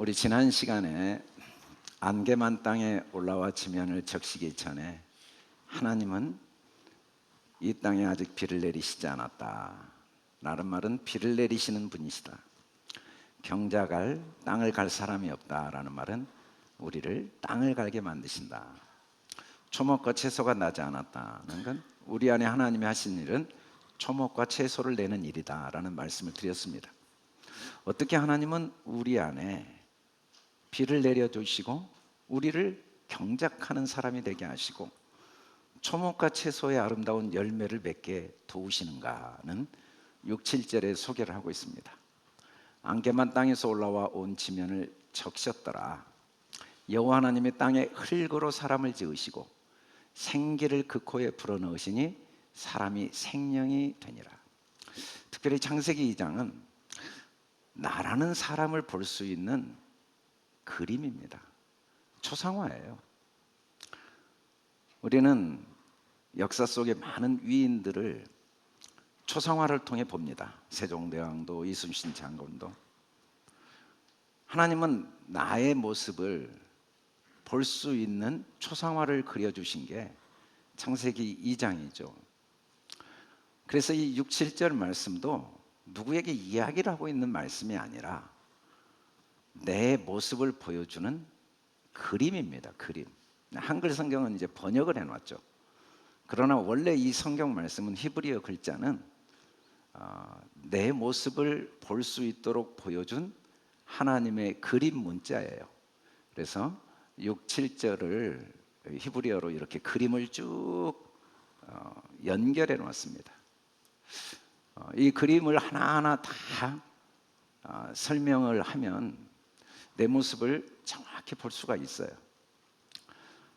우리 지난 시간에 안개만 땅에 올라와 지면을 적시기 전에 하나님은 이 땅에 아직 비를 내리시지 않았다 라는 말은 비를 내리시는 분이시다. 경작할 땅을 갈 사람이 없다라는 말은 우리를 땅을 갈게 만드신다. 초목과 채소가 나지 않았다는 건 우리 안에 하나님이 하신 일은 초목과 채소를 내는 일이다 라는 말씀을 드렸습니다. 어떻게 하나님은 우리 안에 비를 내려주시고 우리를 경작하는 사람이 되게 하시고 초목과 채소의 아름다운 열매를 맺게 도우시는가는 6, 7절에 소개를 하고 있습니다. 안개만 땅에서 올라와 온 지면을 적셨더라. 여호와 하나님이 땅에 흙으로 사람을 지으시고 생기를 그 코에 불어넣으시니 사람이 생명이 되니라. 특별히 창세기 2장은 나라는 사람을 볼 수 있는 그림입니다. 초상화예요. 우리는 역사 속의 많은 위인들을 초상화를 통해 봅니다. 세종대왕도 이순신 장군도. 하나님은 나의 모습을 볼 수 있는 초상화를 그려주신 게 창세기 2장이죠. 그래서 이 6, 7절 말씀도 누구에게 이야기를 하고 있는 말씀이 아니라 내 모습을 보여주는 그림입니다. 그림. 한글 성경은 이제 번역을 해놨죠. 그러나 원래 이 성경 말씀은 히브리어 글자는 내 모습을 볼 수 있도록 보여준 하나님의 그림 문자예요. 그래서 6, 7절을 히브리어로 이렇게 그림을 쭉 연결해 놓았습니다. 이 그림을 하나하나 다 설명을 하면 내 모습을 정확히 볼 수가 있어요.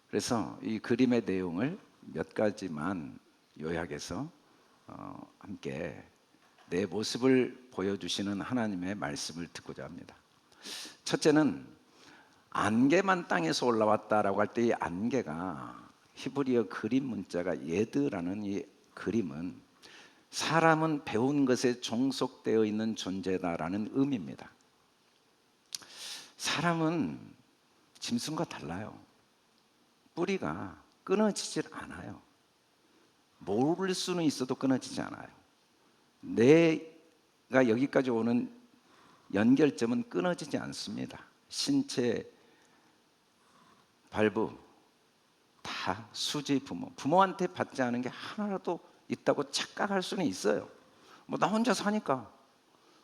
그래서 이 그림의 내용을 몇 가지만 요약해서 함께 내 모습을 보여주시는 하나님의 말씀을 듣고자 합니다. 첫째는 안개만 땅에서 올라왔다라고 할 때 이 안개가 히브리어 그림 문자가 예드라는 이 그림은 사람은 배운 것에 종속되어 있는 존재다라는 의미입니다. 사람은 짐승과 달라요. 뿌리가 끊어지질 않아요. 모를 수는 있어도 끊어지지 않아요. 내가 여기까지 오는 연결점은 끊어지지 않습니다. 신체, 발부 다 수지 부모한테 받지 않은 게 하나라도 있다고 착각할 수는 있어요. 나 혼자 사니까.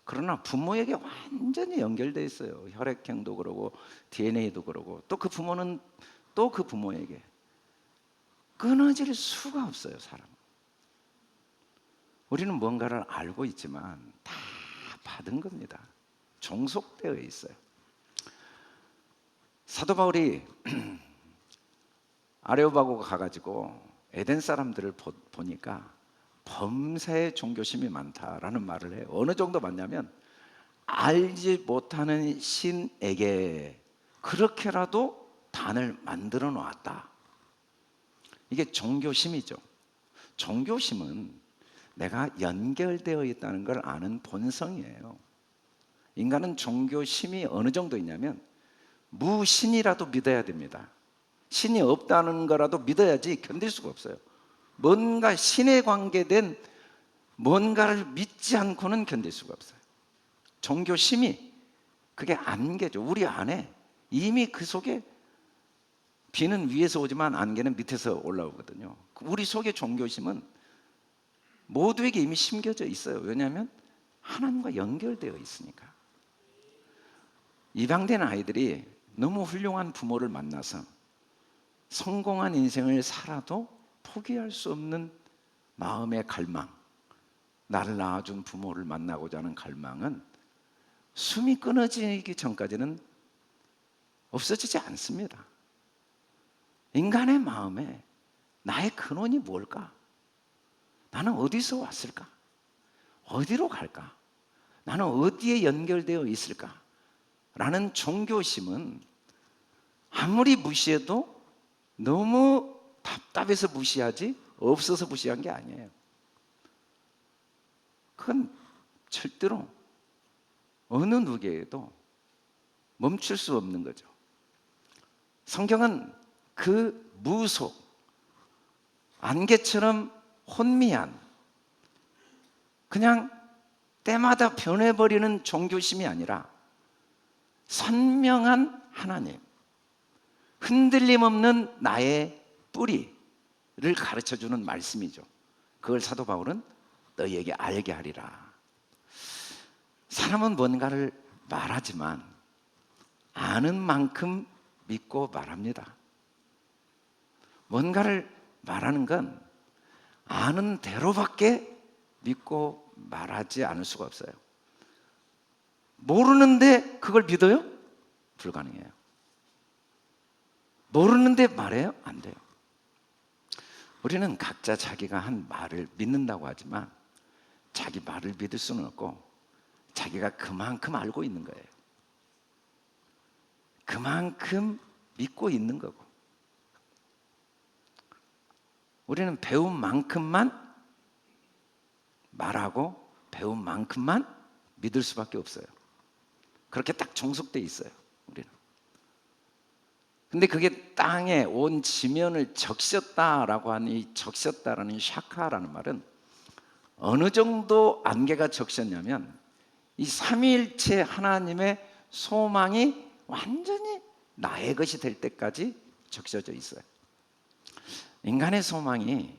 그러나 부모에게 완전히 연결되어 있어요. 혈액형도 그러고 DNA도 그러고 또 그 부모는 또 그 부모에게 끊어질 수가 없어요. 사람. 우리는 뭔가를 알고 있지만 다 받은 겁니다. 종속되어 있어요. 사도 바울이 아레오바고가 가가지고 에덴 사람들을 보니까 범사에 종교심이 많다라는 말을 해요. 어느 정도 많냐면 알지 못하는 신에게 그렇게라도 단을 만들어 놓았다. 이게 종교심이죠. 종교심은 내가 연결되어 있다는 걸 아는 본성이에요. 인간은 종교심이 어느 정도 있냐면 무신이라도 믿어야 됩니다. 신이 없다는 거라도 믿어야지 견딜 수가 없어요. 뭔가 신에 관계된 뭔가를 믿지 않고는 견딜 수가 없어요. 종교심이 그게 안개죠. 우리 안에 이미 그 속에 비는 위에서 오지만 안개는 밑에서 올라오거든요. 우리 속의 종교심은 모두에게 이미 심겨져 있어요. 왜냐하면 하나님과 연결되어 있으니까. 입양된 아이들이 너무 훌륭한 부모를 만나서 성공한 인생을 살아도 포기할 수 없는 마음의 갈망, 나를 낳아준 부모를 만나고자 하는 갈망은 숨이 끊어지기 전까지는 없어지지 않습니다. 인간의 마음에 나의 근원이 뭘까? 나는 어디서 왔을까? 어디로 갈까? 나는 어디에 연결되어 있을까? 라는 종교심은 아무리 무시해도 너무 답답해서 무시하지 없어서 무시한 게 아니에요. 그건 절대로 어느 누구에게도 멈출 수 없는 거죠. 성경은 그 무속, 안개처럼 혼미한, 그냥 때마다 변해버리는 종교심이 아니라 선명한 하나님, 흔들림 없는 나의 뿌리를 가르쳐주는 말씀이죠. 그걸 사도 바울은 너희에게 알게 하리라. 사람은 뭔가를 말하지만 아는 만큼 믿고 말합니다. 뭔가를 말하는 건 아는 대로밖에 믿고 말하지 않을 수가 없어요. 모르는데 그걸 믿어요? 불가능해요. 모르는데 말해요? 안 돼요. 우리는 각자 자기가 한 말을 믿는다고 하지만 자기 말을 믿을 수는 없고 자기가 그만큼 알고 있는 거예요. 그만큼 믿고 있는 거고, 우리는 배운 만큼만 말하고 배운 만큼만 믿을 수밖에 없어요. 그렇게 딱 종속돼 있어요, 우리는. 근데 그게 땅에 온 지면을 적셨다라고 하는 이 적셨다라는 샤카라는 말은 어느 정도 안개가 적셨냐면 이 삼위일체 하나님의 소망이 완전히 나의 것이 될 때까지 적셔져 있어요. 인간의 소망이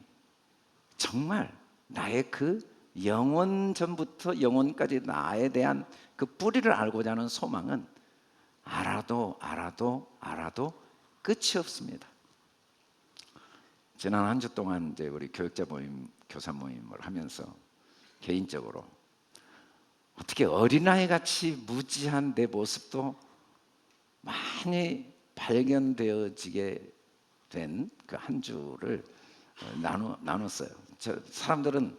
정말 나의 그 영원 전부터 영원까지 나에 대한 그 뿌리를 알고자 하는 소망은 알아도 끝이 없습니다. 지난 한 주 동안 이제 우리 교육자 모임, 교사 모임을 하면서 개인적으로 어떻게 어린아이 같이 무지한 내 모습도 많이 발견되어지게 된 그 한 주를 나눴어요. 사람들은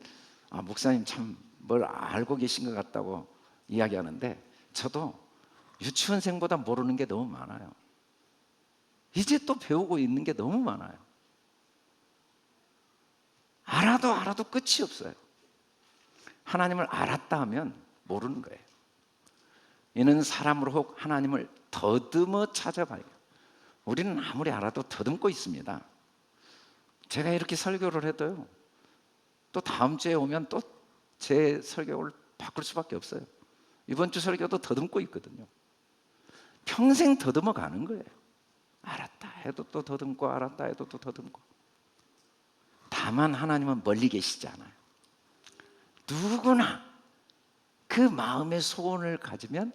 목사님 참 뭘 알고 계신 것 같다고 이야기하는데 저도 유치원생보다 모르는 게 너무 많아요. 이제 또 배우고 있는 게 너무 많아요. 알아도 끝이 없어요. 하나님을 알았다 하면 모르는 거예요. 이는 사람으로 혹 하나님을 더듬어 찾아봐요. 우리는 아무리 알아도 더듬고 있습니다. 제가 이렇게 설교를 해도요, 또 다음 주에 오면 또 제 설교를 바꿀 수밖에 없어요. 이번 주 설교도 더듬고 있거든요. 평생 더듬어 가는 거예요. 알았다 해도 또 더듬고 알았다 해도 또 더듬고. 다만 하나님은 멀리 계시지 않아요. 누구나 그 마음의 소원을 가지면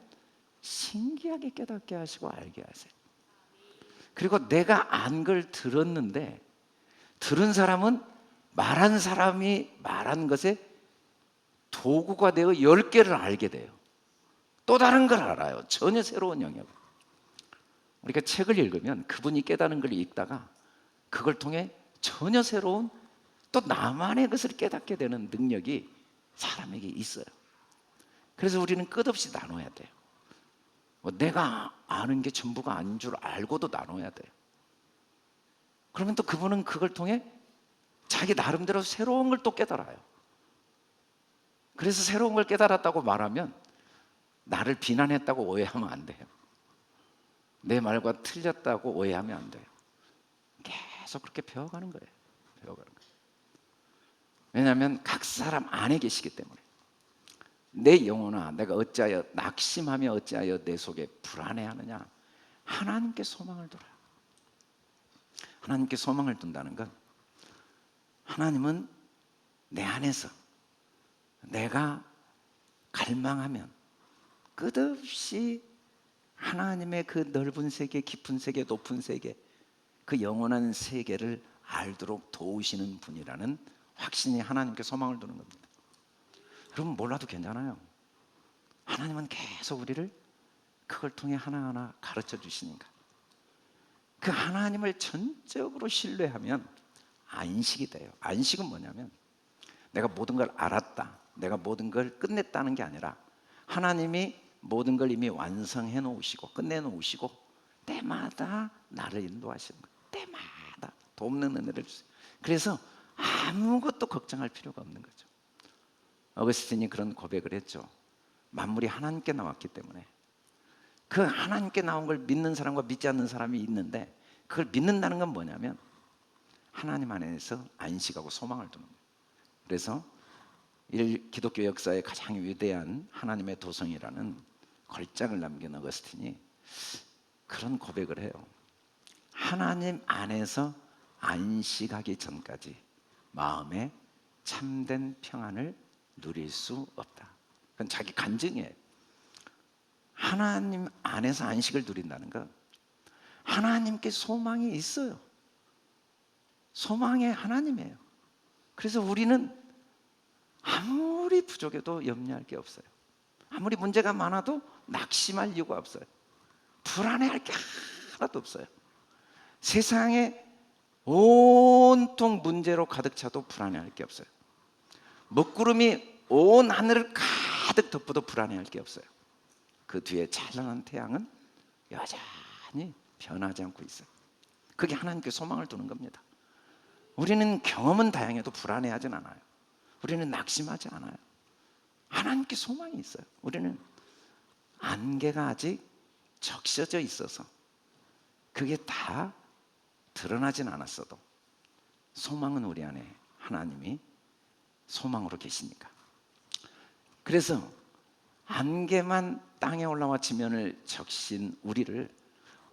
신기하게 깨닫게 하시고 알게 하세요. 그리고 내가 안 걸 들었는데 들은 사람은 말한 사람이 말한 것에 도구가 되어 10개를 알게 돼요. 또 다른 걸 알아요. 전혀 새로운 영역. 우리가 책을 읽으면 그분이 깨달은 걸 읽다가 그걸 통해 전혀 새로운 또 나만의 것을 깨닫게 되는 능력이 사람에게 있어요. 그래서 우리는 끝없이 나눠야 돼요. 내가 아는 게 전부가 아닌 줄 알고도 나눠야 돼요. 그러면 또 그분은 그걸 통해 자기 나름대로 새로운 걸 또 깨달아요. 그래서 새로운 걸 깨달았다고 말하면 나를 비난했다고 오해하면 안 돼요. 내 말과 틀렸다고 오해하면 안 돼요. 계속 그렇게 배워가는 거예요. 왜냐하면 각 사람 안에 계시기 때문에. 내 영혼아, 내가 어찌하여 낙심하며 어찌하여 내 속에 불안해하느냐. 하나님께 소망을 둬라. 하나님께 소망을 둔다는 건 하나님은 내 안에서 내가 갈망하면 끝없이 하나님의 그 넓은 세계, 깊은 세계, 높은 세계, 그 영원한 세계를 알도록 도우시는 분이라는 확신이 하나님께 소망을 두는 겁니다. 여러분 몰라도 괜찮아요. 하나님은 계속 우리를 그걸 통해 하나하나 가르쳐 주시니까. 그 하나님을 전적으로 신뢰하면 안식이 돼요. 안식은 뭐냐면 내가 모든 걸 알았다, 내가 모든 걸 끝냈다는 게 아니라 하나님이 모든 걸 이미 완성해 놓으시고 끝내 놓으시고 때마다 나를 인도하시는 거예요. 때마다 돕는 은혜를 주세요. 그래서 아무것도 걱정할 필요가 없는 거죠. 어거스틴이 그런 고백을 했죠. 만물이 하나님께 나왔기 때문에 그 하나님께 나온 걸 믿는 사람과 믿지 않는 사람이 있는데, 그걸 믿는다는 건 뭐냐면 하나님 안에서 안식하고 소망을 두는 거예요. 그래서 기독교 역사의 가장 위대한 하나님의 도성이라는 걸작을 남긴 어거스틴이 그런 고백을 해요. 하나님 안에서 안식하기 전까지 마음에 참된 평안을 누릴 수 없다. 그건 자기 간증이에요. 하나님 안에서 안식을 누린다는 건 하나님께 소망이 있어요. 소망의 하나님이에요. 그래서 우리는 아무리 부족해도 염려할 게 없어요. 아무리 문제가 많아도 낙심할 이유가 없어요. 불안해할 게 하나도 없어요. 세상에 온통 문제로 가득 차도 불안해할 게 없어요. 먹구름이 온 하늘을 가득 덮어도 불안해할 게 없어요. 그 뒤에 찬란한 태양은 여전히 변하지 않고 있어요. 그게 하나님께 소망을 두는 겁니다. 우리는 경험은 다양해도 불안해하진 않아요. 우리는 낙심하지 않아요. 하나님께 소망이 있어요. 우리는 안개가 아직 적셔져 있어서 그게 다 드러나진 않았어도 소망은 우리 안에 하나님이 소망으로 계시니까. 그래서 안개만 땅에 올라와 지면을 적신 우리를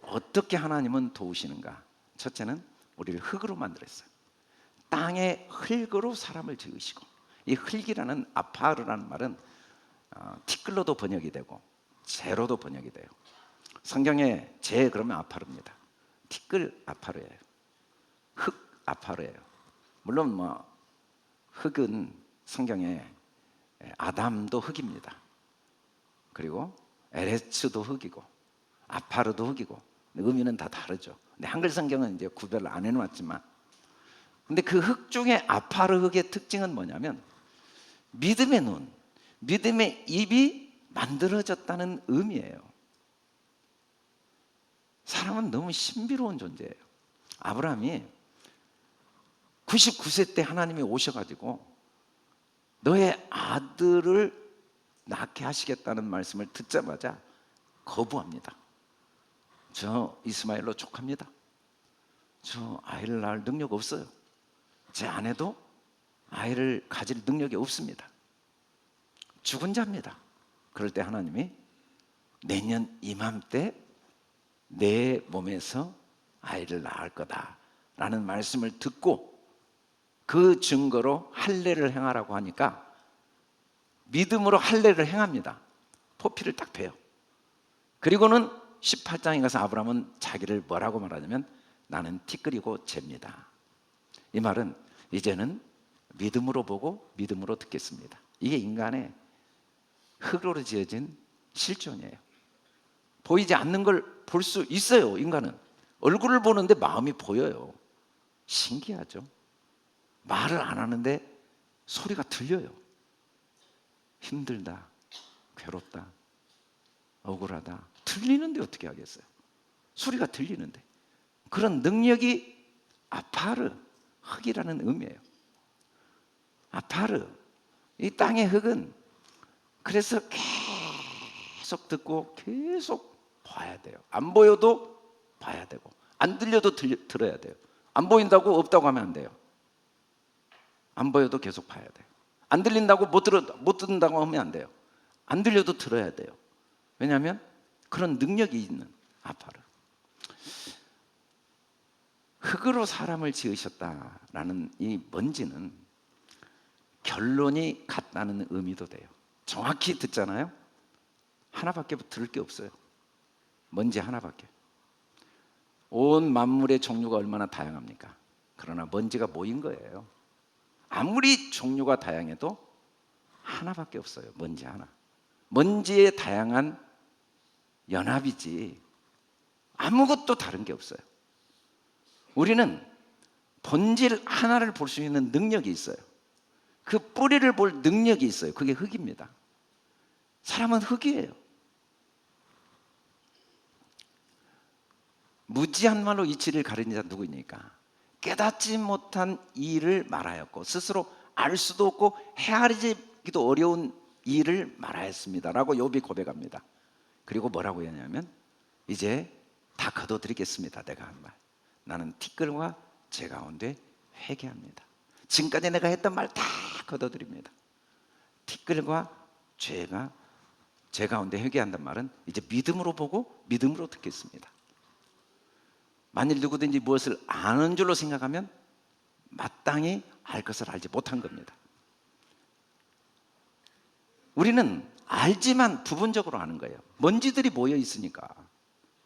어떻게 하나님은 도우시는가? 첫째는 우리를 흙으로 만들었어요. 땅의 흙으로 사람을 지으시고, 이 흙이라는 아파르라는 말은 티끌로도 번역이 되고 재로도 번역이 돼요. 성경에 재 그러면 아파르입니다. 티끌 아파르예요. 흙 아파르예요. 물론 뭐 흙은 성경에 아담도 흙입니다. 그리고 에레츠도 흙이고 아파르도 흙이고, 의미는 다 다르죠. 근데 한글 성경은 이제 구별을 안 해놓았지만, 근데 그 흙 중에 아파르 흙의 특징은 뭐냐면 믿음의 눈, 믿음의 입이 만들어졌다는 의미예요. 사람은 너무 신비로운 존재예요. 아브라함이 99세 때 하나님이 오셔가지고 너의 아들을 낳게 하시겠다는 말씀을 듣자마자 거부합니다. 저 이스마엘로 족합니다. 저 아이를 낳을 능력 없어요. 제 아내도 아이를 가질 능력이 없습니다. 죽은 자입니다. 그럴 때 하나님이 내년 이맘때 내 몸에서 아이를 낳을 거다라는 말씀을 듣고 그 증거로 할례를 행하라고 하니까 믿음으로 할례를 행합니다. 포피를 딱 베요. 그리고는 18장에 가서 아브라함은 자기를 뭐라고 말하냐면 나는 티끌이고 잽니다. 이 말은 이제는 믿음으로 보고 믿음으로 듣겠습니다. 이게 인간의 흙으로 지어진 실존이에요. 보이지 않는 걸 볼 수 있어요. 인간은 얼굴을 보는데 마음이 보여요. 신기하죠. 말을 안 하는데 소리가 들려요. 힘들다, 괴롭다, 억울하다, 들리는데 어떻게 하겠어요? 소리가 들리는데. 그런 능력이 아파르, 흙이라는 의미예요. 아파르, 이 땅의 흙은 그래서 계속 듣고 계속 봐야 돼요. 안 보여도 봐야 되고, 안 들려도 들어야 돼요. 안 보인다고 없다고 하면 안 돼요. 안 보여도 계속 봐야 돼요. 안 들린다고 못 듣는다고 하면 안 돼요. 안 들려도 들어야 돼요. 왜냐하면 그런 능력이 있는 아파르. 흙으로 사람을 지으셨다라는 이 먼지는 결론이 같다는 의미도 돼요. 정확히 듣잖아요. 하나밖에 들을 게 없어요. 먼지 하나밖에. 온 만물의 종류가 얼마나 다양합니까? 그러나 먼지가 모인 거예요. 아무리 종류가 다양해도 하나밖에 없어요. 먼지 하나. 먼지의 다양한 연합이지 아무것도 다른 게 없어요. 우리는 본질 하나를 볼 수 있는 능력이 있어요. 그 뿌리를 볼 능력이 있어요. 그게 흙입니다. 사람은 흙이에요. 무지한 말로 이치를 가리는 자 누구입니까? 깨닫지 못한 일을 말하였고 스스로 알 수도 없고 헤아리기도 어려운 일을 말하였습니다 라고 욥이 고백합니다. 그리고 뭐라고 했냐면 이제 다 거둬드리겠습니다. 내가 한 말. 나는 티끌과 제 가운데 회개합니다. 지금까지 내가 했던 말 다 거둬드립니다. 티끌과 죄가 제 가운데 회개한단 말은 이제 믿음으로 보고 믿음으로 듣겠습니다. 만일 누구든지 무엇을 아는 줄로 생각하면 마땅히 알 것을 알지 못한 겁니다. 우리는 알지만 부분적으로 아는 거예요. 먼지들이 모여 있으니까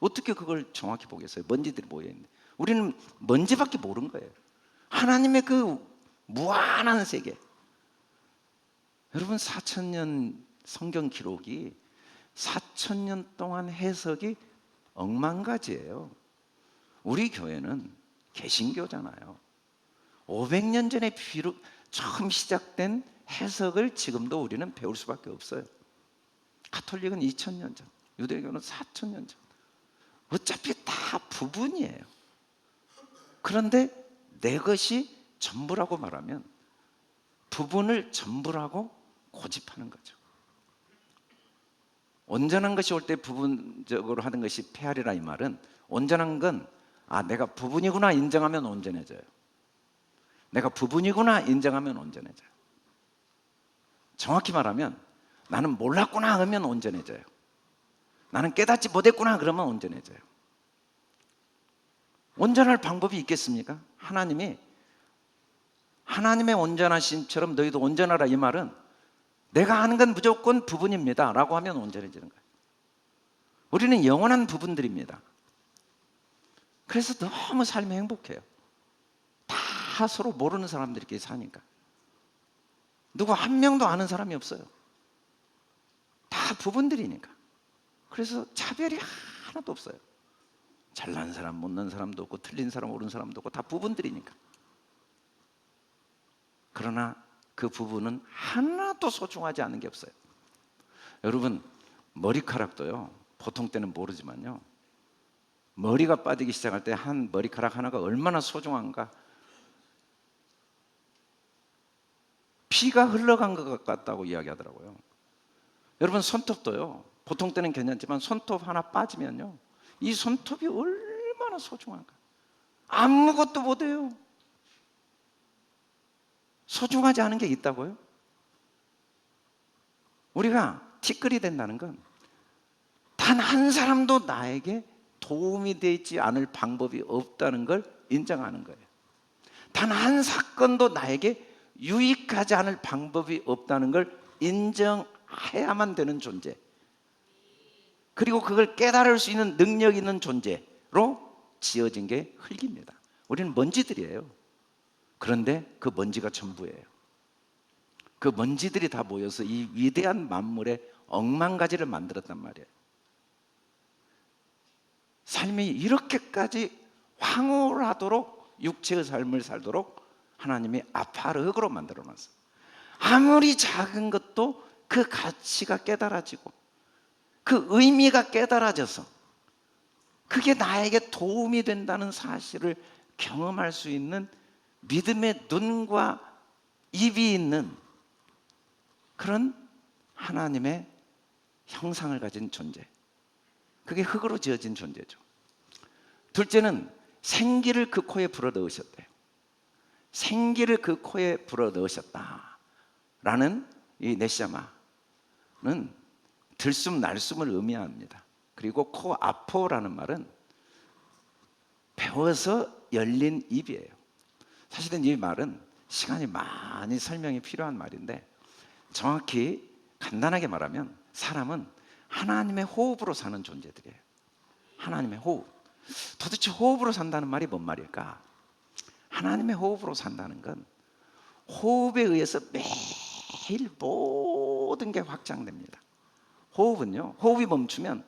어떻게 그걸 정확히 보겠어요? 먼지들이 모여 있는데 우리는 먼지밖에 모르는 거예요. 하나님의 그 무한한 세계. 여러분 4,000년 성경 기록이 4,000년 동안 해석이 억만가지예요. 우리 교회는 개신교잖아요. 500년 전에 비록 처음 시작된 해석을 지금도 우리는 배울 수밖에 없어요. 가톨릭은 2,000년 전, 유대교는 4,000년 전. 어차피 다 부분이에요. 그런데 내 것이 전부라고 말하면 부분을 전부라고 고집하는 거죠. 온전한 것이 올 때 부분적으로 하는 것이 폐하리라 이 말은 온전한 건 내가 부분이구나 인정하면 온전해져요. 내가 부분이구나 인정하면 온전해져요. 정확히 말하면 나는 몰랐구나 하면 온전해져요. 나는 깨닫지 못했구나 그러면 온전해져요. 온전할 방법이 있겠습니까? 하나님의 온전하심처럼 너희도 온전하라 이 말은 내가 하는 건 무조건 부분입니다 라고 하면 온전해지는 거예요. 우리는 영원한 부분들입니다. 그래서 너무 삶이 행복해요. 다 서로 모르는 사람들끼리 사니까. 누구 한 명도 아는 사람이 없어요. 다 부분들이니까. 그래서 차별이 하나도 없어요. 잘난 사람, 못난 사람도 없고 틀린 사람, 옳은 사람도 없고 다 부분들이니까. 그러나 그 부분은 하나도 소중하지 않은 게 없어요. 여러분 머리카락도요 보통 때는 모르지만요 머리가 빠지기 시작할 때 한 머리카락 하나가 얼마나 소중한가. 피가 흘러간 것 같다고 이야기하더라고요. 여러분 손톱도요 보통 때는 괜찮지만 손톱 하나 빠지면요 이 손톱이 얼마나 소중한가. 아무것도 못해요. 소중하지 않은 게 있다고요? 우리가 티끌이 된다는 건 단 한 사람도 나에게 도움이 되지 않을 방법이 없다는 걸 인정하는 거예요. 단 한 사건도 나에게 유익하지 않을 방법이 없다는 걸 인정해야만 되는 존재, 그리고 그걸 깨달을 수 있는 능력 있는 존재로 지어진 게 흙입니다. 우리는 먼지들이에요. 그런데 그 먼지가 전부예요. 그 먼지들이 다 모여서 이 위대한 만물의 억만가지를 만들었단 말이에요. 삶이 이렇게까지 황홀하도록 육체의 삶을 살도록 하나님이 아파를 흙으로 만들어 놨어요. 아무리 작은 것도 그 가치가 깨달아지고 그 의미가 깨달아져서 그게 나에게 도움이 된다는 사실을 경험할 수 있는 믿음의 눈과 입이 있는 그런 하나님의 형상을 가진 존재, 그게 흙으로 지어진 존재죠. 둘째는 생기를 그 코에 불어넣으셨대요. 생기를 그 코에 불어넣으셨다라는 이 네시아마는 들숨 날숨을 의미합니다. 그리고 코아포라는 말은 배워서 열린 입이에요. 사실은 이 말은 시간이 많이 설명이 필요한 말인데 정확히 간단하게 말하면 사람은 하나님의 호흡으로 사는 존재들이에요. 하나님의 호흡. 도대체 호흡으로 산다는 말이 뭔 말일까? 하나님의 호흡으로 산다는 건 호흡에 의해서 매일 모든 게 확장됩니다. 호흡은요, 호흡이 멈추면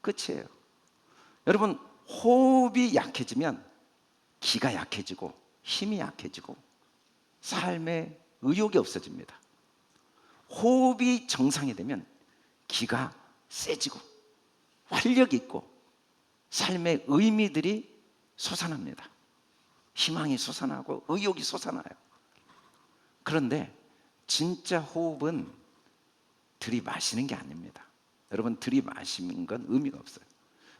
끝이에요. 여러분 호흡이 약해지면 기가 약해지고 힘이 약해지고 삶에 의욕이 없어집니다. 호흡이 정상이 되면 기가 세지고 활력이 있고 삶의 의미들이 솟아납니다. 희망이 솟아나고 의욕이 솟아나요. 그런데 진짜 호흡은 들이마시는 게 아닙니다. 여러분, 들이마시는 건 의미가 없어요.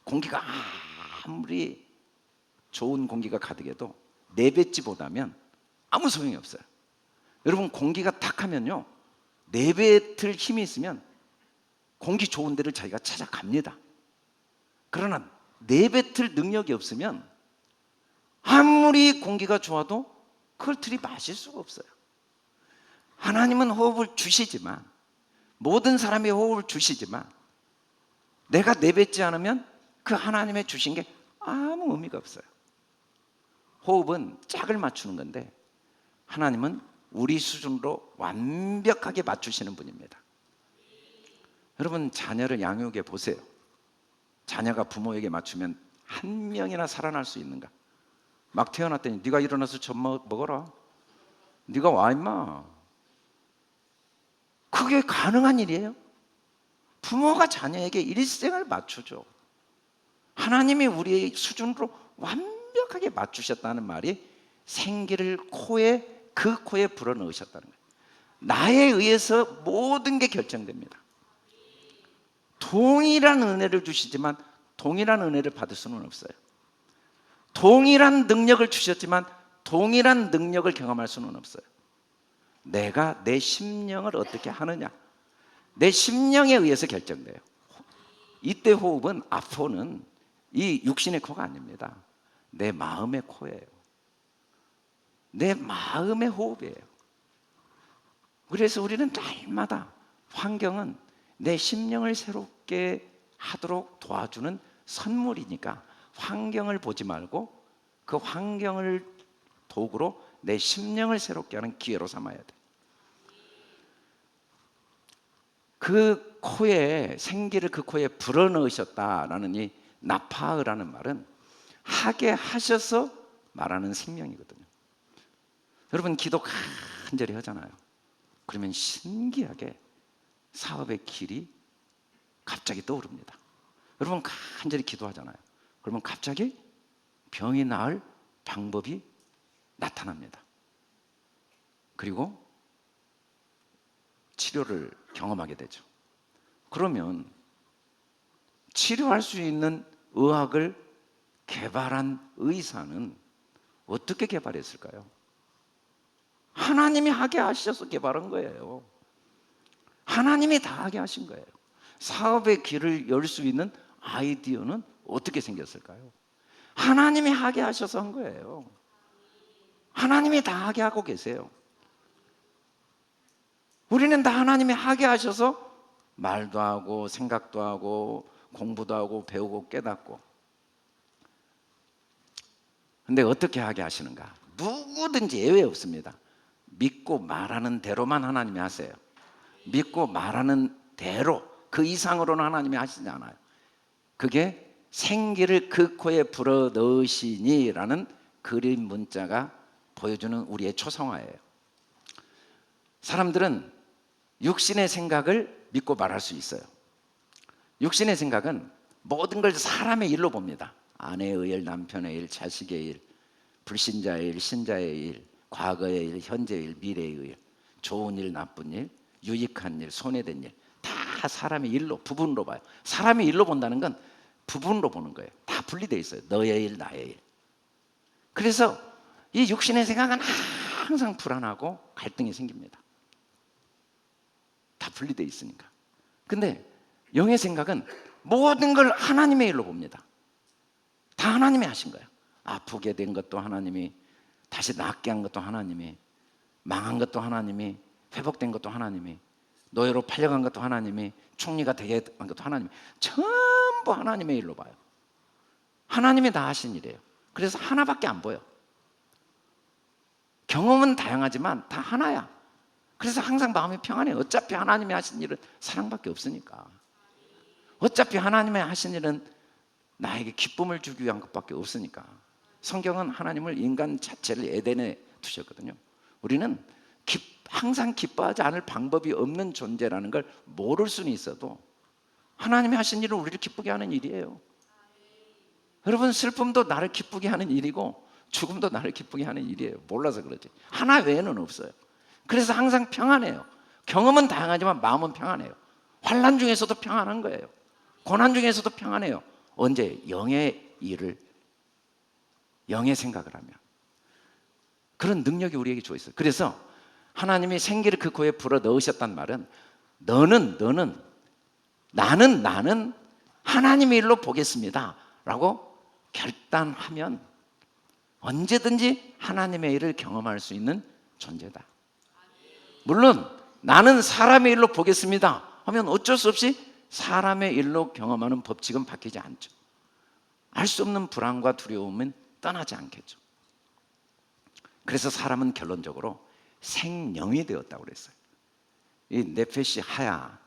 공기가 아무리 좋은 공기가 가득해도 내뱉지 못하면 아무 소용이 없어요. 여러분, 공기가 탁하면요, 내뱉을 힘이 있으면 공기 좋은 데를 자기가 찾아갑니다. 그러나 내뱉을 능력이 없으면 아무리 공기가 좋아도 그걸 들이마실 수가 없어요. 하나님은 호흡을 주시지만, 모든 사람이 호흡을 주시지만, 내가 내뱉지 않으면 그 하나님의 주신 게 아무 의미가 없어요. 호흡은 짝을 맞추는 건데 하나님은 우리 수준으로 완벽하게 맞추시는 분입니다. 여러분, 자녀를 양육해 보세요. 자녀가 부모에게 맞추면 한 명이나 살아날 수 있는가? 막 태어났더니 네가 일어나서 젖 먹어라, 네가 와 임마, 그게 가능한 일이에요? 부모가 자녀에게 일생을 맞추죠. 하나님이 우리의 수준으로 완벽하게 맞추셨다는 말이 생기를 그 코에 불어넣으셨다는 거예요. 나에 의해서 모든 게 결정됩니다. 동일한 은혜를 주시지만 동일한 은혜를 받을 수는 없어요. 동일한 능력을 주셨지만 동일한 능력을 경험할 수는 없어요. 내가 내 심령을 어떻게 하느냐, 내 심령에 의해서 결정돼요. 이때 호흡은, 아포는 이 육신의 코가 아닙니다. 내 마음의 코예요. 내 마음의 호흡이에요. 그래서 우리는 날마다, 환경은 내 심령을 새롭게 하도록 도와주는 선물이니까 환경을 보지 말고 그 환경을 도구로 내 심령을 새롭게 하는 기회로 삼아야 돼. 그 코에, 생기를 그 코에 불어넣으셨다라는 이 나파흐라는 말은 하게 하셔서 말하는 생명이거든요. 여러분, 기도 간절히 하잖아요. 그러면 신기하게 사업의 길이 갑자기 떠오릅니다. 여러분, 간절히 기도하잖아요. 그러면 갑자기 병이 나을 방법이 나타납니다. 그리고 치료를 경험하게 되죠. 그러면 치료할 수 있는 의학을 개발한 의사는 어떻게 개발했을까요? 하나님이 하게 하셔서 개발한 거예요. 하나님이 다 하게 하신 거예요. 사업의 길을 열 수 있는 아이디어는 어떻게 생겼을까요? 하나님이 하게 하셔서 한 거예요. 하나님이 다 하게 하고 계세요. 우리는 다 하나님이 하게 하셔서 말도 하고 생각도 하고 공부도 하고 배우고 깨닫고. 근데 어떻게 하게 하시는가? 누구든지 예외 없습니다. 믿고 말하는 대로만 하나님이 하세요. 믿고 말하는 대로, 그 이상으로는 하나님이 하시지 않아요. 그게 생기를 그 코에 불어넣으시니 라는 그림 문자가 보여주는 우리의 초성화예요. 사람들은 육신의 생각을 믿고 말할 수 있어요. 육신의 생각은 모든 걸 사람의 일로 봅니다. 아내의 일, 남편의 일, 자식의 일, 불신자의 일, 신자의 일, 과거의 일, 현재의 일, 미래의 일, 좋은 일, 나쁜 일, 유익한 일, 손해된 일, 다 사람의 일로, 부분으로 봐요. 사람의 일로 본다는 건 부분으로 보는 거예요. 다 분리되어 있어요. 너의 일, 나의 일. 그래서 이 육신의 생각은 항상 불안하고 갈등이 생깁니다. 다 분리되어 있으니까. 근데 영의 생각은 모든 걸 하나님의 일로 봅니다. 다 하나님이 하신 거예요. 아프게 된 것도 하나님이, 다시 낫게 한 것도 하나님이, 망한 것도 하나님이, 회복된 것도 하나님이, 노예로 팔려간 것도 하나님이, 총리가 되게 한 것도 하나님이, 전부 하나님의 일로 봐요. 하나님이 다 하신 일이에요. 그래서 하나밖에 안 보여. 경험은 다양하지만 다 하나야. 그래서 항상 마음이 평안해요. 어차피 하나님이 하신 일은 사랑밖에 없으니까. 어차피 하나님이 하신 일은 나에게 기쁨을 주기 위한 것밖에 없으니까. 성경은 하나님을, 인간 자체를 에덴에 두셨거든요. 우리는 항상 기뻐하지 않을 방법이 없는 존재라는 걸 모를 수는 있어도 하나님이 하신 일은 우리를 기쁘게 하는 일이에요. 여러분, 슬픔도 나를 기쁘게 하는 일이고 죽음도 나를 기쁘게 하는 일이에요. 몰라서 그러지. 하나 외에는 없어요. 그래서 항상 평안해요. 경험은 다양하지만 마음은 평안해요. 환난 중에서도 평안한 거예요. 고난 중에서도 평안해요. 언제? 영의 일을, 영의 생각을 하면. 그런 능력이 우리에게 주어 있어요. 그래서 하나님이 생기를 그 코에 불어 넣으셨단 말은 나는 하나님의 일로 보겠습니다 라고 결단하면 언제든지 하나님의 일을 경험할 수 있는 존재다. 물론 나는 사람의 일로 보겠습니다 하면 어쩔 수 없이 사람의 일로 경험하는 법칙은 바뀌지 않죠. 알 수 없는 불안과 두려움은 떠나지 않겠죠. 그래서 사람은 결론적으로 생령이 되었다고 그랬어요. 이 네페시 하야,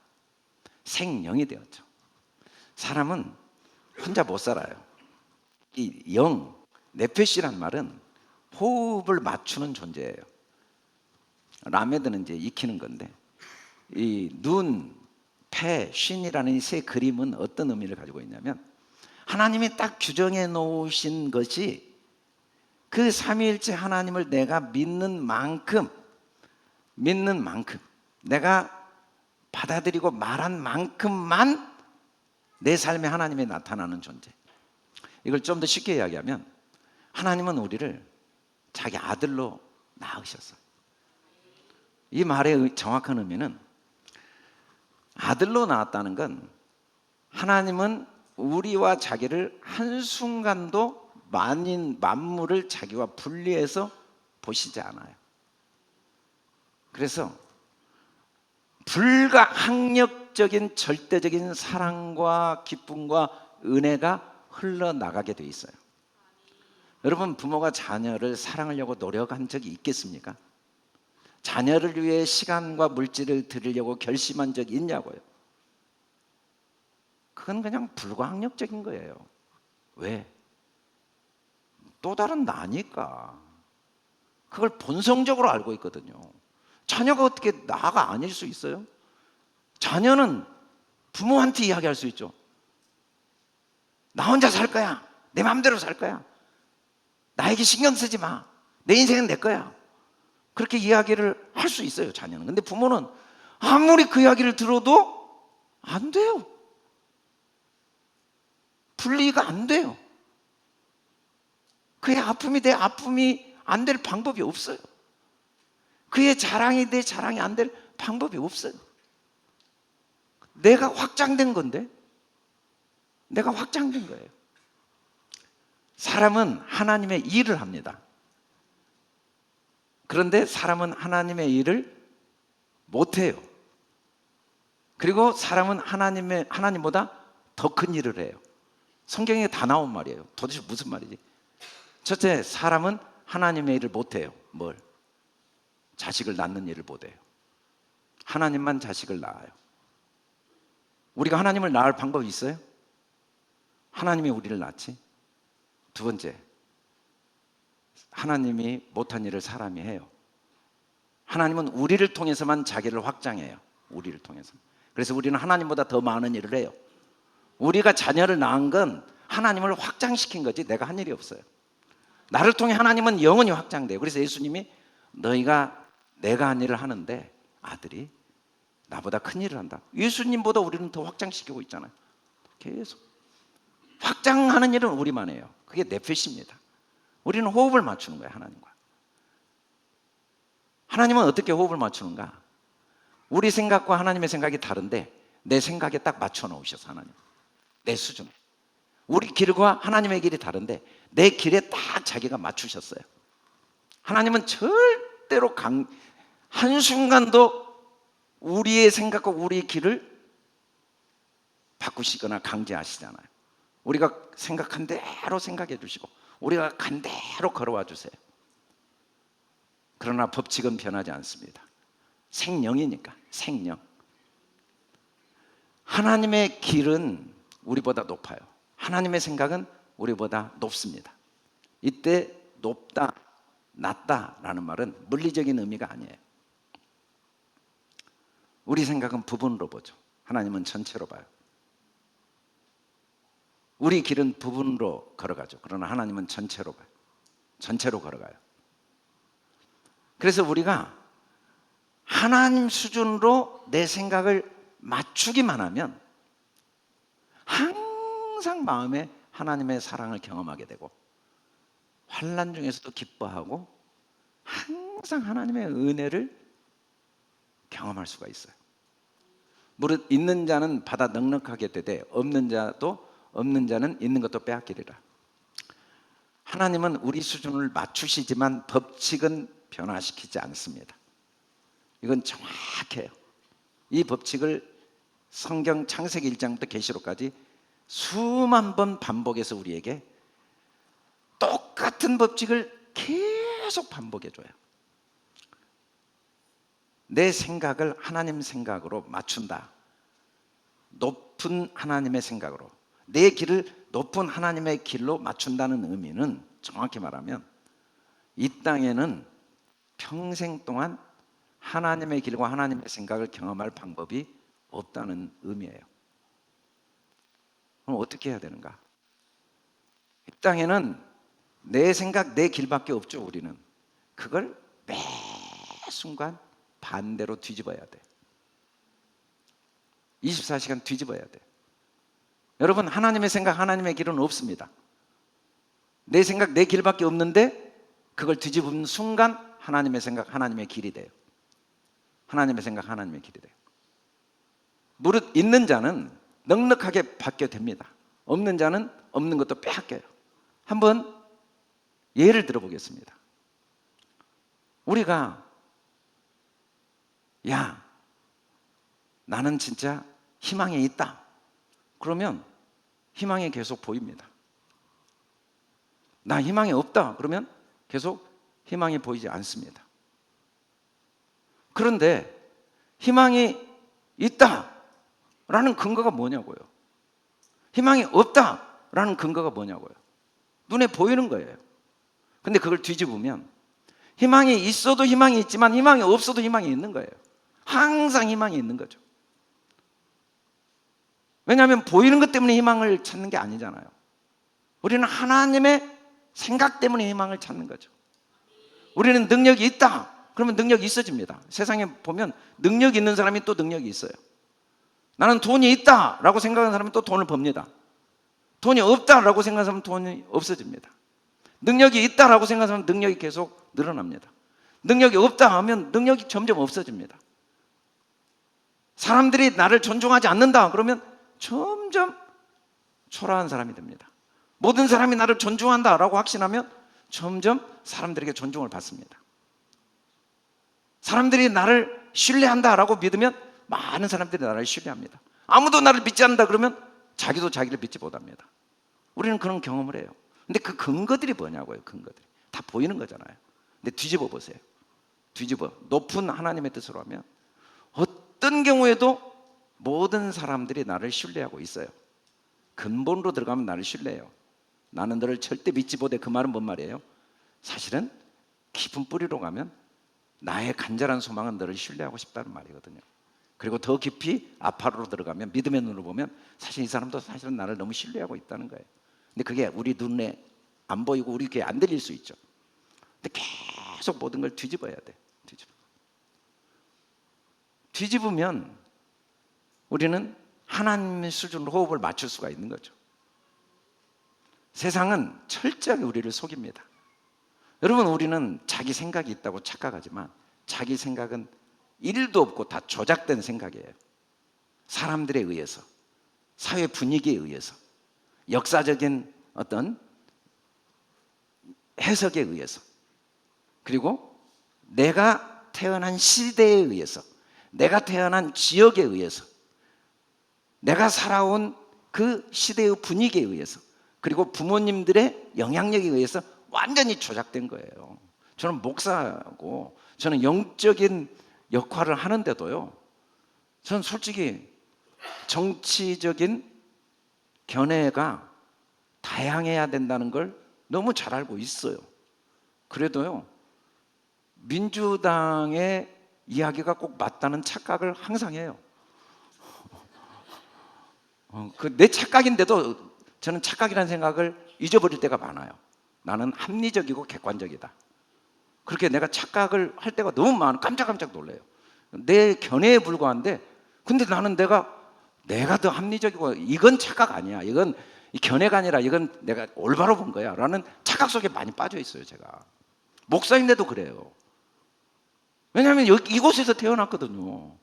생령이 되었죠. 사람은 혼자 못 살아요. 이 영, 네페시란 말은 호흡을 맞추는 존재예요. 라메드는 이제 익히는 건데, 이 눈, 폐, 쉰이라는 이 세 그림은 어떤 의미를 가지고 있냐면, 하나님이 딱 규정해 놓으신 것이 그 삼위일체 하나님을 내가 믿는 만큼 내가 받아들이고 말한 만큼만 내 삶에 하나님이 나타나는 존재. 이걸 좀 더 쉽게 이야기하면 하나님은 우리를 자기 아들로 낳으셨어요. 이 말의 정확한 의미는 아들로 낳았다는 건 하나님은 우리와 자기를 한순간도 만물을 자기와 분리해서 보시지 않아요. 그래서 불가항력적인 절대적인 사랑과 기쁨과 은혜가 흘러나가게 돼 있어요. 여러분, 부모가 자녀를 사랑하려고 노력한 적이 있겠습니까? 자녀를 위해 시간과 물질을 드리려고 결심한 적이 있냐고요? 그건 그냥 불가항력적인 거예요. 왜? 또 다른 나니까. 그걸 본성적으로 알고 있거든요. 자녀가 어떻게 나가 아닐 수 있어요? 자녀는 부모한테 이야기할 수 있죠. 나 혼자 살 거야. 내 마음대로 살 거야. 나에게 신경 쓰지 마. 내 인생은 내 거야. 그렇게 이야기를 할 수 있어요, 자녀는. 근데 부모는 아무리 그 이야기를 들어도 안 돼요. 분리가 안 돼요. 그의 아픔이 내 아픔이 안 될 방법이 없어요. 그의 자랑이 내 자랑이 안 될 방법이 없어요. 내가 확장된 건데, 내가 확장된 거예요. 사람은 하나님의 일을 합니다. 그런데 사람은 하나님의 일을 못해요. 그리고 사람은 하나님보다 더 큰 일을 해요. 성경에 다 나온 말이에요. 도대체 무슨 말이지? 첫째, 사람은 하나님의 일을 못해요. 뭘? 자식을 낳는 일을 못해요. 하나님만 자식을 낳아요. 우리가 하나님을 낳을 방법이 있어요? 하나님이 우리를 낳지. 두 번째, 하나님이 못한 일을 사람이 해요. 하나님은 우리를 통해서만 자기를 확장해요. 우리를 통해서. 그래서 우리는 하나님보다 더 많은 일을 해요. 우리가 자녀를 낳은 건 하나님을 확장시킨 거지 내가 한 일이 없어요. 나를 통해 하나님은 영원히 확장돼요. 그래서 예수님이 너희가 내가 한 일을 하는데 아들이 나보다 큰 일을 한다. 예수님보다 우리는 더 확장시키고 있잖아요. 계속 확장하는 일은 우리만 해요. 그게 네페시입니다. 우리는 호흡을 맞추는 거예요, 하나님과. 하나님은 어떻게 호흡을 맞추는가? 우리 생각과 하나님의 생각이 다른데 내 생각에 딱 맞춰 놓으셔서 하나님, 내 수준에. 우리 길과 하나님의 길이 다른데 내 길에 딱 자기가 맞추셨어요. 하나님은 절대로 한순간도 우리의 생각과 우리의 길을 바꾸시거나 강제하시잖아요. 우리가 생각한 대로 생각해 주시고 우리가 간 대로 걸어와 주세요. 그러나 법칙은 변하지 않습니다. 생령이니까. 생령. 하나님의 길은 우리보다 높아요. 하나님의 생각은 우리보다 높습니다. 이때 높다, 낮다라는 말은 물리적인 의미가 아니에요. 우리 생각은 부분으로 보죠. 하나님은 전체로 봐요. 우리 길은 부분으로 걸어가죠. 그러나 하나님은 전체로 봐요. 전체로 걸어가요. 그래서 우리가 하나님 수준으로 내 생각을 맞추기만 하면 항상 마음에 하나님의 사랑을 경험하게 되고 환난 중에서도 기뻐하고 항상 하나님의 은혜를 경험할 수가 있어요. 무릇 있는 자는 받아 넉넉하게 되되 없는 자는 있는 것도 빼앗기리라. 하나님은 우리 수준을 맞추시지만 법칙은 변화시키지 않습니다. 이건 정확해요. 이 법칙을 성경 창세기 1장부터 계시록까지 수만 번 반복해서 우리에게 똑같은 법칙을 계속 반복해줘요. 내 생각을 하나님 생각으로 맞춘다. 높은 하나님의 생각으로, 내 길을 높은 하나님의 길로 맞춘다는 의미는 정확히 말하면 이 땅에는 평생 동안 하나님의 길과 하나님의 생각을 경험할 방법이 없다는 의미예요. 그럼 어떻게 해야 되는가? 이 땅에는 내 생각, 내 길밖에 없죠. 우리는 그걸 매 순간 반대로 뒤집어야 돼. 24시간 뒤집어야 돼. 여러분, 하나님의 생각, 하나님의 길은 없습니다. 내 생각, 내 길밖에 없는데 그걸 뒤집은 순간 하나님의 생각, 하나님의 길이 돼요. 하나님의 생각, 하나님의 길이 돼요. 무릇 있는 자는 넉넉하게 받게 됩니다. 없는 자는 없는 것도 빼앗겨요. 한번 예를 들어보겠습니다. 우리가 야, 나는 진짜 희망이 있다. 그러면 희망이 계속 보입니다. 나 희망이 없다. 그러면 계속 희망이 보이지 않습니다. 그런데 희망이 있다라는 근거가 뭐냐고요? 희망이 없다라는 근거가 뭐냐고요? 눈에 보이는 거예요. 근데 그걸 뒤집으면 희망이 있어도 희망이 있지만 희망이 없어도 희망이 있는 거예요. 항상 희망이 있는 거죠. 왜냐하면 보이는 것 때문에 희망을 찾는 게 아니잖아요. 우리는 하나님의 생각 때문에 희망을 찾는 거죠. 우리는 능력이 있다. 그러면 능력이 있어집니다. 세상에 보면 능력이 있는 사람이 또 능력이 있어요. 나는 돈이 있다라고 생각하는 사람은 또 돈을 법니다. 돈이 없다라고 생각하는 사람은 돈이 없어집니다. 능력이 있다라고 생각하는 사람은 능력이 계속 늘어납니다. 능력이 없다 하면 능력이 점점 없어집니다. 사람들이 나를 존중하지 않는다 그러면 점점 초라한 사람이 됩니다. 모든 사람이 나를 존중한다라고 확신하면 점점 사람들에게 존중을 받습니다. 사람들이 나를 신뢰한다라고 믿으면 많은 사람들이 나를 신뢰합니다. 아무도 나를 믿지 않는다 그러면 자기도 자기를 믿지 못합니다. 우리는 그런 경험을 해요. 근데 그 근거들이 뭐냐고요. 근거들이 다 보이는 거잖아요. 근데 뒤집어 보세요. 뒤집어 높은 하나님의 뜻으로 하면 어떤 경우에도 모든 사람들이 나를 신뢰하고 있어요. 근본으로 들어가면 나를 신뢰해요. 나는 너를 절대 믿지 못해. 그 말은 뭔 말이에요? 사실은 깊은 뿌리로 가면 나의 간절한 소망은 너를 신뢰하고 싶다는 말이거든요. 그리고 더 깊이 아파로로 들어가면 믿음의 눈으로 보면 사실 이 사람도 사실은 나를 너무 신뢰하고 있다는 거예요. 근데 그게 우리 눈에 안 보이고 우리 귀에 안 들릴 수 있죠. 근데 계속 모든 걸 뒤집어야 돼. 뒤집으면 우리는 하나님의 수준으로 호흡을 맞출 수가 있는 거죠. 세상은 철저하게 우리를 속입니다. 여러분, 우리는 자기 생각이 있다고 착각하지만 자기 생각은 1도 없고 다 조작된 생각이에요. 사람들에 의해서, 사회 분위기에 의해서, 역사적인 어떤 해석에 의해서, 그리고 내가 태어난 시대에 의해서, 내가 태어난 지역에 의해서, 내가 살아온 그 시대의 분위기에 의해서, 그리고 부모님들의 영향력에 의해서 완전히 조작된 거예요. 저는 목사고 저는 영적인 역할을 하는데도요, 저는 솔직히 정치적인 견해가 다양해야 된다는 걸 너무 잘 알고 있어요. 그래도요, 민주당의 이야기가 꼭 맞다는 착각을 항상 해요. 내 착각인데도 저는 착각이라는 생각을 잊어버릴 때가 많아요. 나는 합리적이고 객관적이다. 그렇게 내가 착각을 할 때가 너무 많아. 깜짝깜짝 놀라요. 내 견해에 불과한데 근데 나는 내가 더 합리적이고 이건 착각 아니야. 이건 견해가 아니라 이건 내가 올바로 본 거야. 라는 착각 속에 많이 빠져 있어요, 제가. 목사인데도 그래요. 왜냐하면 이곳에서 태어났거든요.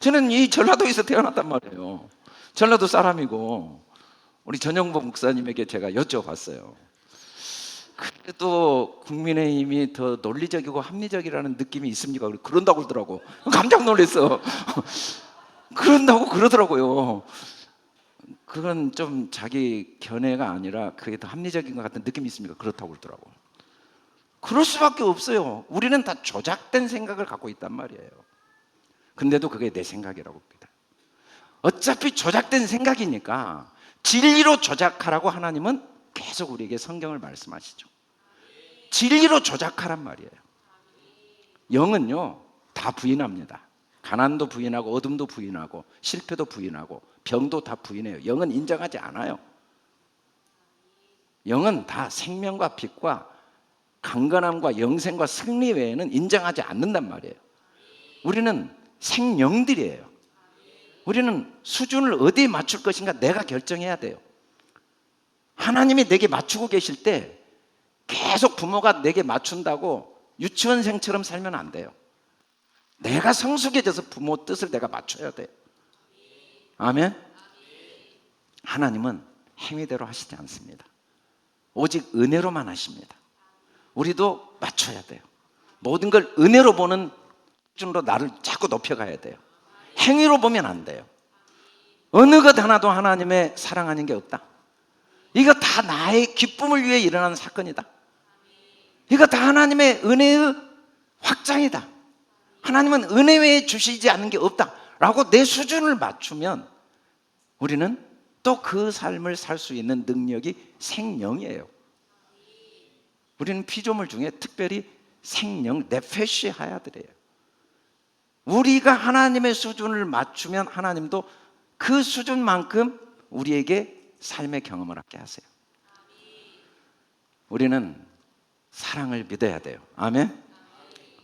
저는 이 전라도에서 태어났단 말이에요. 전라도 사람이고 우리 전영복 목사님에게 제가 여쭤봤어요. 그래도 국민의힘이 더 논리적이고 합리적이라는 느낌이 있습니까? 그런다고 그러더라고. 깜짝 놀랐어. 그런다고 그러더라고요. 그건 좀 자기 견해가 아니라 그게 더 합리적인 것 같은 느낌이 있습니까? 그렇다고 그러더라고. 그럴 수밖에 없어요. 우리는 다 조작된 생각을 갖고 있단 말이에요. 근데도 그게 내 생각이라고 봅니다. 어차피 조작된 생각이니까 진리로 조작하라고 하나님은 계속 우리에게 성경을 말씀하시죠. 진리로 조작하란 말이에요. 영은요, 다 부인합니다. 가난도 부인하고 어둠도 부인하고 실패도 부인하고 병도 다 부인해요. 영은 인정하지 않아요. 영은 다 생명과 빛과 강건함과 영생과 승리 외에는 인정하지 않는단 말이에요. 우리는 생명들이에요. 우리는 수준을 어디에 맞출 것인가 내가 결정해야 돼요. 하나님이 내게 맞추고 계실 때 계속 부모가 내게 맞춘다고 유치원생처럼 살면 안 돼요. 내가 성숙해져서 부모 뜻을 내가 맞춰야 돼요. 아멘? 하나님은 행위대로 하시지 않습니다. 오직 은혜로만 하십니다. 우리도 맞춰야 돼요. 모든 걸 은혜로 보는 수준으로 나를 자꾸 높여가야 돼요. 행위로 보면 안 돼요. 어느 것 하나도 하나님의 사랑하는 게 없다. 이거 다 나의 기쁨을 위해 일어나는 사건이다. 이거 다 하나님의 은혜의 확장이다. 하나님은 은혜 외에 주시지 않는 게 없다 라고 내 수준을 맞추면 우리는 또 그 삶을 살 수 있는 능력이 생명이에요. 우리는 피조물 중에 특별히 생명, 네페시 하야들이에요. 우리가 하나님의 수준을 맞추면 하나님도 그 수준만큼 우리에게 삶의 경험을 하게 하세요. 우리는 사랑을 믿어야 돼요. 아멘?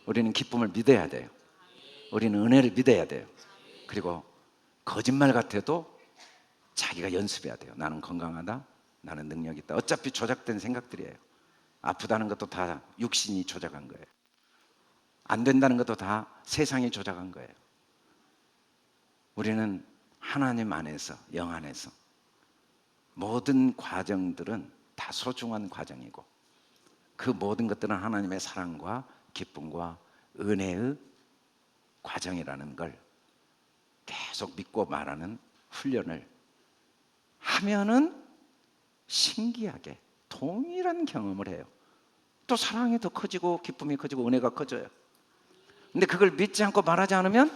우리는 기쁨을 믿어야 돼요. 우리는 은혜를 믿어야 돼요. 그리고 거짓말 같아도 자기가 연습해야 돼요. 나는 건강하다. 나는 능력이 있다. 어차피 조작된 생각들이에요. 아프다는 것도 다 육신이 조작한 거예요. 안 된다는 것도 다 세상이 조작한 거예요. 우리는 하나님 안에서, 영 안에서 모든 과정들은 다 소중한 과정이고 그 모든 것들은 하나님의 사랑과 기쁨과 은혜의 과정이라는 걸 계속 믿고 말하는 훈련을 하면은 신기하게 동일한 경험을 해요. 또 사랑이 더 커지고 기쁨이 커지고 은혜가 커져요. 근데 그걸 믿지 않고 말하지 않으면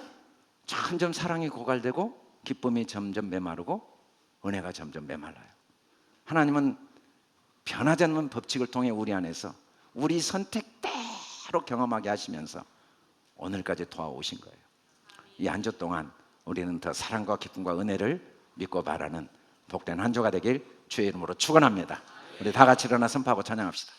점점 사랑이 고갈되고 기쁨이 점점 메마르고 은혜가 점점 메말라요. 하나님은 변하지 않는 법칙을 통해 우리 안에서 우리 선택대로 경험하게 하시면서 오늘까지 도와오신 거예요. 이 한 주 동안 우리는 더 사랑과 기쁨과 은혜를 믿고 바라는 복된 한 주가 되길 주의 이름으로 축원합니다. 우리 다 같이 일어나 선포하고 찬양합시다.